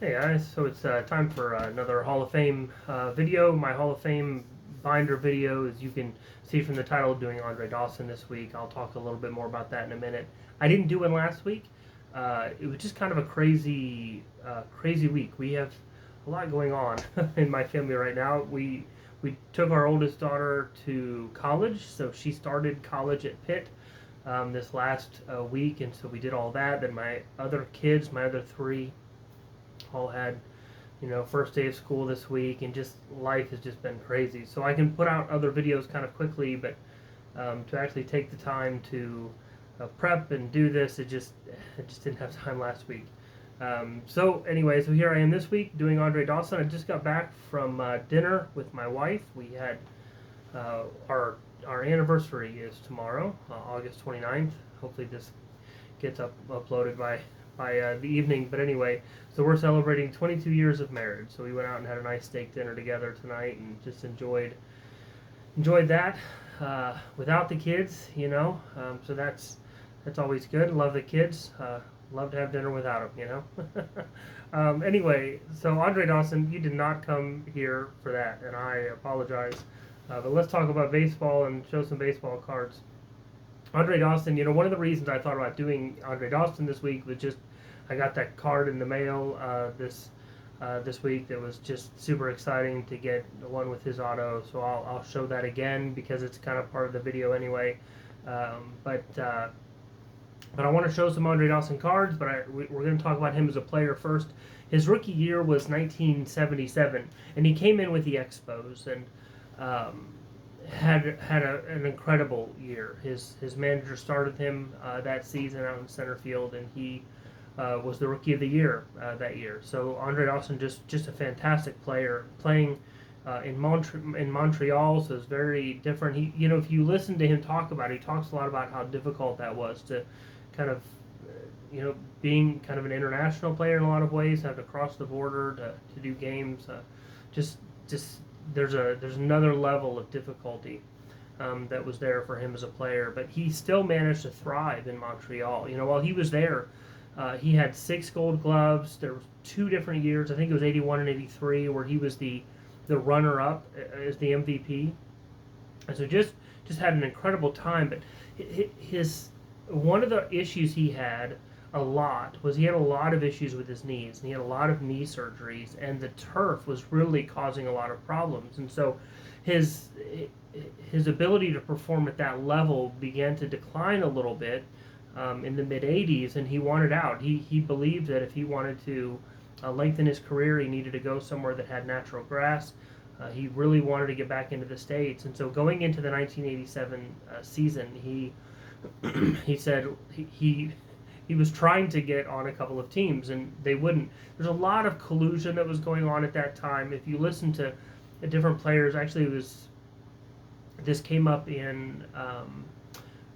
Hey guys, so it's time for another Hall of Fame video. My Hall of Fame binder video, as you can see from the title, doing Andre Dawson this week. I'll talk a little bit more about that in a minute. I didn't do one last week. It was just kind of a crazy week. We have a lot going on in my family right now. We took our oldest daughter to college, so she started college at Pitt this last week, and so we did all that. Then my other kids, my other three, all had first day of school this week, and just life has just been crazy. So I can put out other videos kind of quickly, but to actually take the time to prep and do this, I just didn't have time last week. So anyway, so here I am this week doing Andre Dawson. I just got back from dinner with my wife. We had uh, our anniversary is tomorrow, August 29th. Hopefully this gets uploaded by the evening. But anyway, so we're celebrating 22 years of marriage. So we went out and had a nice steak dinner together tonight, and just enjoyed that without the kids. So that's always good. Love the kids. Love to have dinner without them. Anyway, so Andre Dawson, you did not come here for that, and I apologize. But let's talk about baseball and show some baseball cards. Andre Dawson, one of the reasons I thought about doing Andre Dawson this week was just I got that card in the mail this week that was just super exciting to get the one with his auto. So I'll show that again because it's kind of part of the video anyway. But I want to show some Andre Dawson cards, but we're going to talk about him as a player first. His rookie year was 1977, and he came in with the Expos and had an incredible year. His manager started him that season out in center field, and he was the rookie of the year that year. So Andre Dawson just a fantastic player playing in Montreal, so it's very different. If you listen to him talk about it, he talks a lot about how difficult that was to kind of being kind of an international player in a lot of ways, have to cross the border to do games. Just there's another level of difficulty that was there for him as a player, but he still managed to thrive in Montreal. While he was there, he had 6 Gold Gloves. There were 2 different years. I think it was 81 and 83 where he was the runner-up as the MVP. And so just had an incredible time. But his one of the issues he had a lot was he had a lot of issues with his knees, and he had a lot of knee surgeries, and the turf was really causing a lot of problems. And so his ability to perform at that level began to decline a little bit in the mid 80s, and he wanted out. He believed that if he wanted to lengthen his career, he needed to go somewhere that had natural grass. He really wanted to get back into the States, and so going into the 1987 season, he said he was trying to get on a couple of teams, and they wouldn't. There's a lot of collusion that was going on at that time. If you listen to the different players, actually, this came up in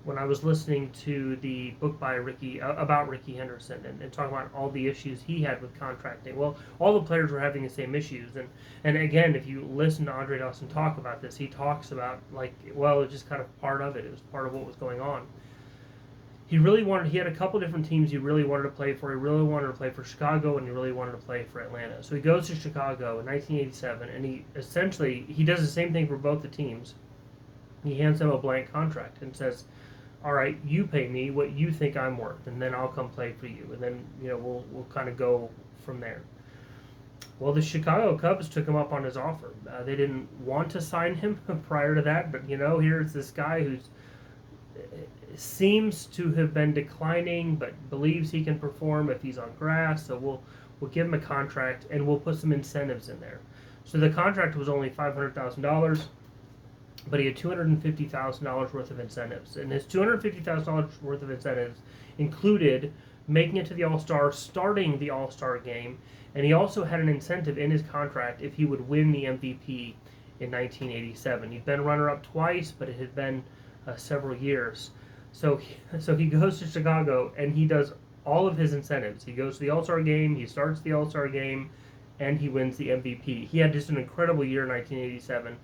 when I was listening to the book by about Ricky Henderson, and talking about all the issues he had with contracting. Well, all the players were having the same issues, and again, if you listen to Andre Dawson talk about this, he talks about it was just kind of part of it. It was part of what was going on. He had a couple different teams he really wanted to play for. He really wanted to play for Chicago, and he really wanted to play for Atlanta. So he goes to Chicago in 1987, and he does the same thing for both the teams. He hands them a blank contract and says, all right, you pay me what you think I'm worth, and then I'll come play for you, and then we'll kind of go from there. Well, the Chicago Cubs took him up on his offer. They didn't want to sign him prior to that, but here's this guy who's seems to have been declining, but believes he can perform if he's on grass. So we'll give him a contract, and we'll put some incentives in there. So the contract was only $500,000, but he had $250,000 worth of incentives, and his $250,000 worth of incentives included making it to the All-Star, starting the All-Star game, and he also had an incentive in his contract if he would win the MVP in 1987. He'd been runner-up twice, but it had been several years. So he goes to Chicago, and he does all of his incentives. He goes to the All-Star game, he starts the All-Star game, and he wins the MVP. He had just an incredible year in 1987.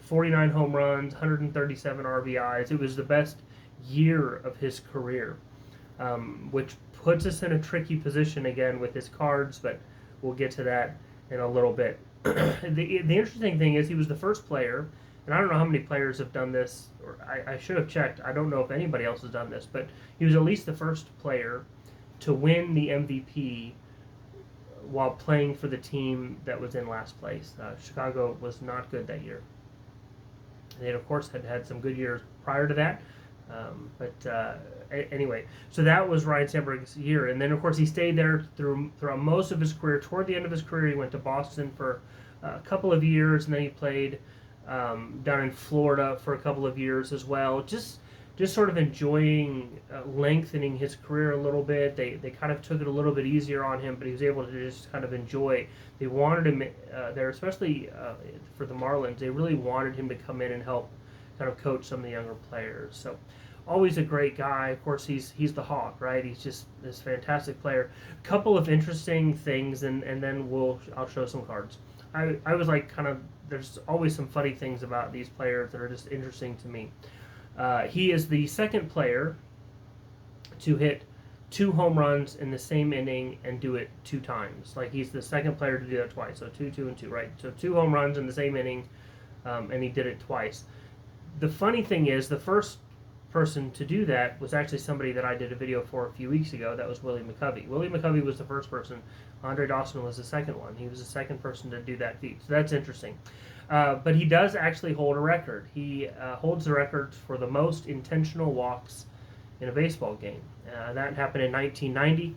49 home runs, 137 RBIs. It was the best year of his career, which puts us in a tricky position again with his cards, but we'll get to that in a little bit. The interesting thing is he was the first player, and I don't know how many players have done this, or I should have checked. I don't know if anybody else has done this, but he was at least the first player to win the MVP while playing for the team that was in last place. Chicago was not good that year. They, of course, had some good years prior to that. Anyway, so that was Ryan Sandberg's year. And then, of course, he stayed there throughout most of his career. Toward the end of his career, he went to Boston for a couple of years, and then he played down in Florida for a couple of years as well. Just sort of enjoying lengthening his career a little bit. They kind of took it a little bit easier on him, but he was able to just kind of enjoy. They wanted him there, especially for the Marlins. They really wanted him to come in and help kind of coach some of the younger players. So always a great guy. Of course, he's the Hawk, right? He's just this fantastic player. A couple of interesting things, and then I'll show some cards. I was like there's always some funny things about these players that are just interesting to me. He is the second player to hit 2 home runs in the same inning and do it 2 times. Like, he's the second player to do that twice. So 2, 2, and 2, right? So 2 home runs in the same inning, and he did it twice. The funny thing is, the first person to do that was actually somebody that I did a video for a few weeks ago. That was Willie McCovey. Willie McCovey was the first person. Andre Dawson was the second one. He was the second person to do that feat. So that's interesting. But he does actually hold a record. He holds the record for the most intentional walks in a baseball game. That happened in 1990.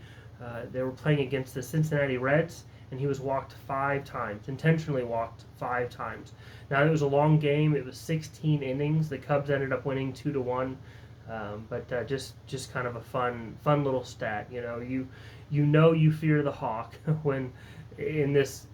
They were playing against the Cincinnati Reds, and he was walked 5 times, intentionally walked 5 times. Now, it was a long game. It was 16 innings. The Cubs ended up winning 2-1. But just kind of a fun little stat. You fear the Hawk when in this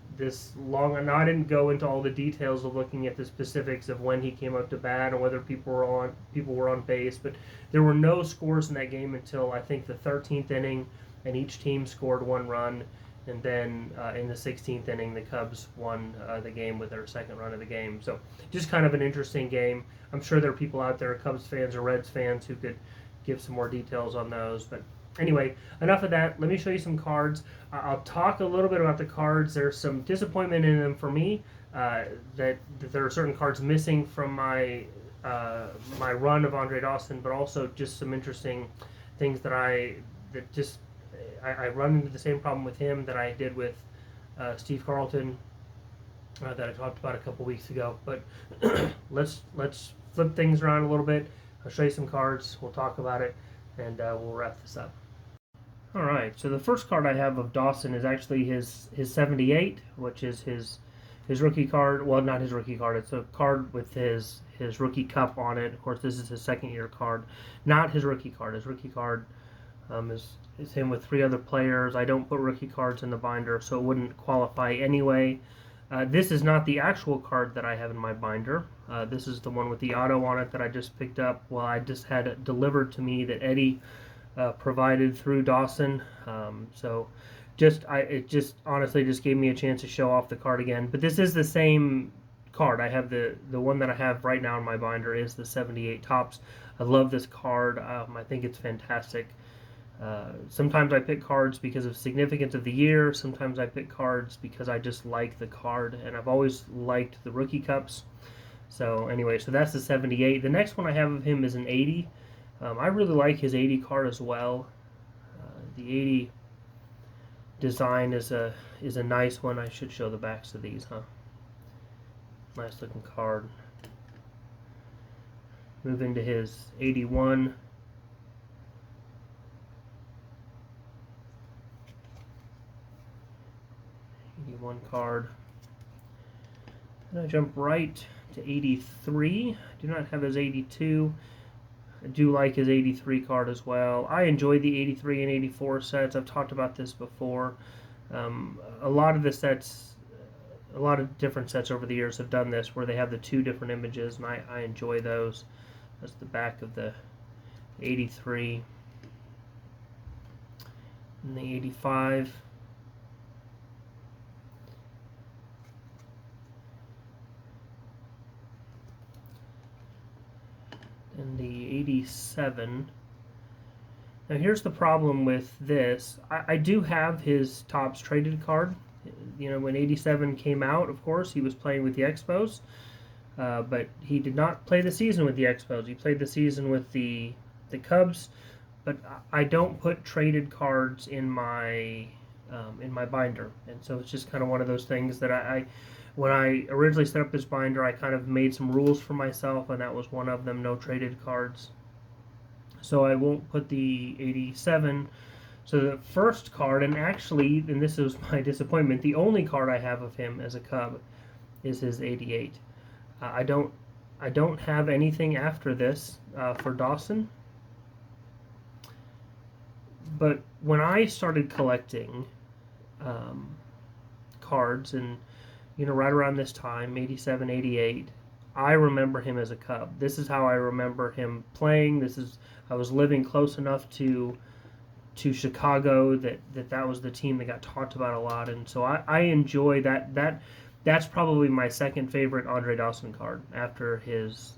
long. And I didn't go into all the details of looking at the specifics of when he came up to bat and whether people were on base. But there were no scores in that game until I think the 13th inning, and each team scored 1 run. And then in the 16th inning, the Cubs won the game with their second run of the game. So just kind of an interesting game. I'm sure there are people out there, Cubs fans or Reds fans, who could give some more details on those. But anyway, enough of that. Let me show you some cards. I'll talk a little bit about the cards. There's some disappointment in them for me, that there are certain cards missing from my run of Andre Dawson, but also just some interesting things that I run into the same problem with him that I did with Steve Carlton that I talked about a couple weeks ago. But let's flip things around a little bit. I'll show you some cards. We'll talk about it, and we'll wrap this up. All right. So the first card I have of Dawson is actually his 78, which is his rookie card. Well, not his rookie card. It's a card with his rookie cup on it. Of course, this is his second-year card, not his rookie card. His rookie card is him with 3 other players. I don't put rookie cards in the binder, so it wouldn't qualify anyway. This is not the actual card that I have in my binder. This is the one with the auto on it that I just picked up. Well, I just had it delivered to me that Eddie provided through Dawson. It just honestly just gave me a chance to show off the card again. But this is the same card. I have the one that I have right now in my binder is the 78 Topps. I love this card. I think it's fantastic. Sometimes I pick cards because of significance of the year. Sometimes I pick cards because I just like the card, and I've always liked the rookie cups. So anyway, so that's the 78. The next one I have of him is an 80. I really like his 80 card as well. The 80 design is a nice one. I should show the backs of these, huh? Nice looking card. Moving to his 81. Card. And I jump right to 83. I do not have his 82. I do like his 83 card as well. I enjoy the 83 and 84 sets. I've talked about this before. A lot of different sets over the years have done this where they have the 2 different images, and I enjoy those. That's the back of the 83 and the 85. And the 87. Now here's the problem with this. I do have his Topps traded card. You know, when 87 came out, of course, he was playing with the Expos. But he did not play the season with the Expos. He played the season with the Cubs. But I don't put traded cards in my binder, and so it's just kind of one of those things that I when I originally set up this binder, I kind of made some rules for myself, and that was one of them: no traded cards. So I won't put the 87. So the first card, and actually, and this is my disappointment, the only card I have of him as a Cub is his 88. I don't have anything after this for Dawson. But when I started collecting cards, and right around this time, 87, 88, I remember him as a Cub. This is how I remember him playing. I was living close enough to Chicago that was the team that got talked about a lot, and so I enjoy that's probably my second favorite Andre Dawson card after his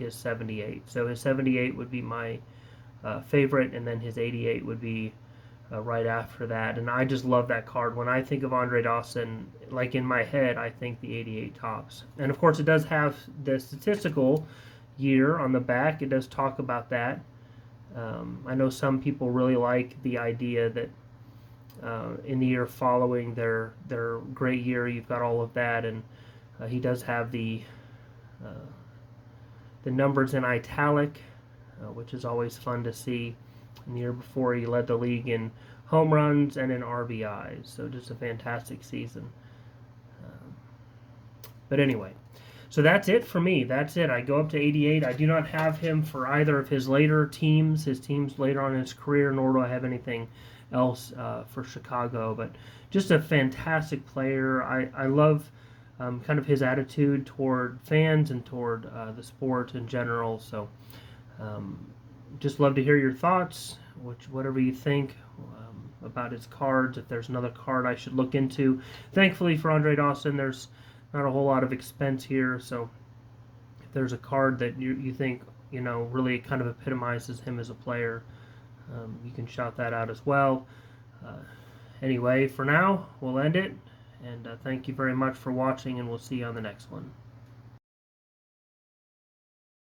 78. So his 78 would be my favorite, and then his 88 would be right after that. And I just love that card. When I think of Andre Dawson, like in my head, I think the 88 Topps. And of course, it does have the statistical year on the back. It does talk about that. I know some people really like the idea that in the year following their great year, you've got all of that, and he does have the numbers in italic, which is always fun to see. In the year before, he led the league in home runs and in RBIs, so just a fantastic season. But anyway, so that's it for me. That's it. I go up to 88. I do not have him for either of his later teams, his teams later on in his career, nor do I have anything else for Chicago. But just a fantastic player. I love kind of his attitude toward fans and toward the sport in general. So just love to hear your thoughts, whatever you think about his cards. If there's another card I should look into. Thankfully for Andre Dawson, there's not a whole lot of expense here, so if there's a card that you think really kind of epitomizes him as a player, you can shout that out as well. Anyway, for now, we'll end it, and thank you very much for watching, and we'll see you on the next one.